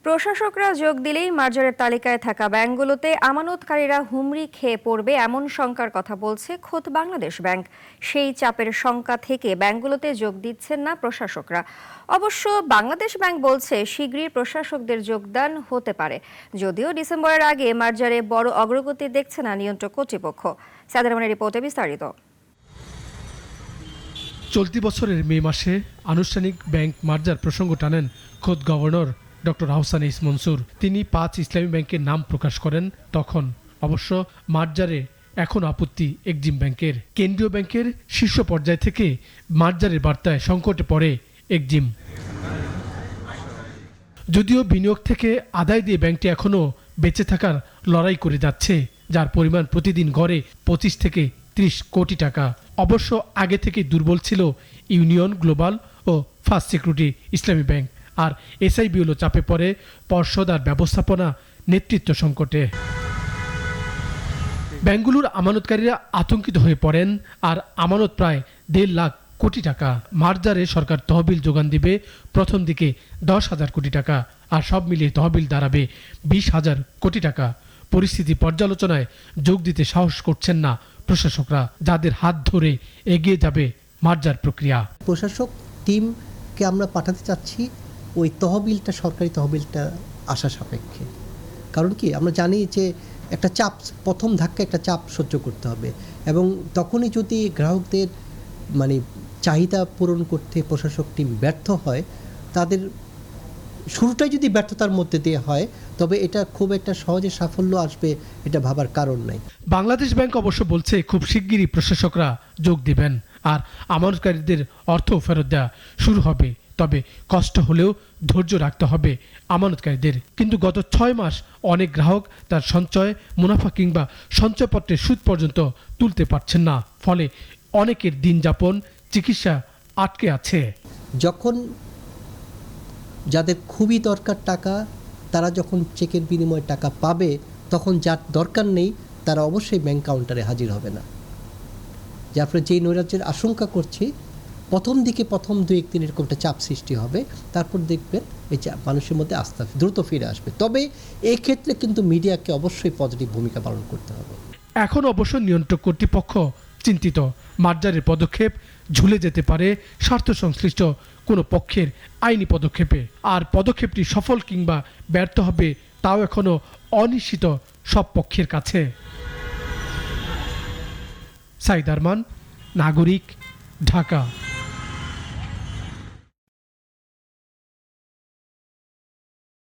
প্রশাসকরা যোগ দিলেই মার্জারের তালিকায় থাকা ব্যাংকগুলোতে আমানতকারীরা হুমড়ি খেয়ে পড়বে এমন শঙ্কার কথা বলছে খোদ বাংলাদেশ ব্যাংক। সেই চাপের শঙ্কা থেকে ব্যাংকগুলোতে যোগ দিচ্ছেন না প্রশাসকরা। অবশ্য বাংলাদেশ ব্যাংক বলছে শিগগিরই প্রশাসকদের যোগদান হতে পারে, যদিও ডিসেম্বরের আগে মার্জারে বড় অগ্রগতি দেখছে না নিয়ন্ত্রক কর্তৃপক্ষ। সাদের রহমানের রিপোর্টে বিস্তারিত। চলতি বছরের মে মাসে আনুষ্ঠানিক ব্যাংক মার্জার প্রসঙ্গ টানেন খোদ গভর্নর ডক্টর আহসান ইস মনসুর। তিনি 5 ইসলামী ব্যাংকের নাম প্রকাশ করেন। তখন অবশ্য মার্জারে এখন আপত্তি এক্সিম ব্যাংকের। কেন্দ্রীয় ব্যাংকের শীর্ষ পর্যায় থেকে মার্জারের বার্তায় সংকটে পড়ে এক্সিম। যদিও বিনিয়োগ থেকে আদায় দিয়ে ব্যাংকটি এখনও বেঁচে থাকার লড়াই করে যাচ্ছে, যার পরিমাণ প্রতিদিন গড়ে 25 থেকে 30 কোটি টাকা। অবশ্য আগে থেকে দুর্বল ছিল ইউনিয়ন, গ্লোবাল ও ফার্স্ট সিকিউরিটি ইসলামী ব্যাংক। আর এসআইবিএলও চাপে পড়ে পর্ষদ আর ব্যবস্থাপনা নেতৃত্ব সংকটে। ব্যাংকগুলোর আমানতকারীরা আতঙ্কিত হয়ে পড়েন। আর আমানত প্রায় 1.5 লাখ কোটি টাকা। মার্জারে সরকার তহবিল যোগান দিবে প্রথম দিকে 10,000 কোটি টাকা, আর সব মিলিয়ে তহবিল দাঁড়াবে 20,000 কোটি টাকা। পরিস্থিতি পর্যালোচনায় যোগ দিতে সাহস করছেন না প্রশাসকরা, যাদের হাত ধরে এগিয়ে যাবে মার্জার প্রক্রিয়া। প্রশাসক টিমকে আমরা পাঠাতে চাচ্ছি ওই তহবিলটা, সরকারি তহবিলটা আশা সাপেক্ষে। কারণ কি, আমরা জানি যে একটা চাপ, প্রথম ধাক্কা একটা চাপ সহ্য করতে হবে, এবং তখনই যদি গ্রাহকদের চাহিদা পূরণ করতে প্রশাসক টিম ব্যর্থ হয়, তাদের শুরুটাই যদি ব্যর্থতার মধ্যে দিয়ে হয়, তবে এটা খুব একটা সহজে সাফল্য আসবে এটা ভাবার কারণ নাই। বাংলাদেশ ব্যাংক অবশ্য বলছে খুব শিগগিরই প্রশাসকরা যোগ দিবেন আর আমানতকারীদের অর্থ ফেরত দেওয়া শুরু হবে। তবে কষ্ট হলেও ধৈর্য রাখতে হবে আমানতকারীদের। কিন্তু গত 6 মাস অনেক গ্রাহক তার সঞ্চয়, মুনাফা কিংবা সঞ্চয়পত্রের সুদ পর্যন্ত তুলতে পারছেন না। ফলে অনেকের দিন যাপন, চিকিৎসা আটকে আছে। যখন যাদের খুবই দরকার টাকা, তারা যখন চেকের বিনিময়ে টাকা পাবে, তখন যার দরকার নেই তারা অবশ্যই ব্যাংক কাউন্টারে হাজির হবে না। যার ফলে যেই নৈরাজ্যের আশঙ্কা করছি, প্রথম দিকে প্রথম 2-1 দিন এরকম একটা চাপ সৃষ্টি হবে, তারপর দেখবেন এই চাপ মানুষের মধ্যে আস্থা দ্রুত ফিরে আসবে। তবে এই ক্ষেত্রে কিন্তু মিডিয়াকে অবশ্যই পজিটিভ ভূমিকা পালন করতে হবে। এখন অবশ্য নিয়ন্ত্রক কর্তৃপক্ষ চিন্তিত, মার্জারের পদক্ষেপ ঝুলে যেতে পারে স্বার্থ সংশ্লিষ্ট কোনো পক্ষের আইনি পদক্ষেপে। আর পদক্ষেপটি সফল কিংবা ব্যর্থ হবে তাও এখনো অনিশ্চিত সব পক্ষের কাছে। সাইদ আরমান, নাগরিক, ঢাকা।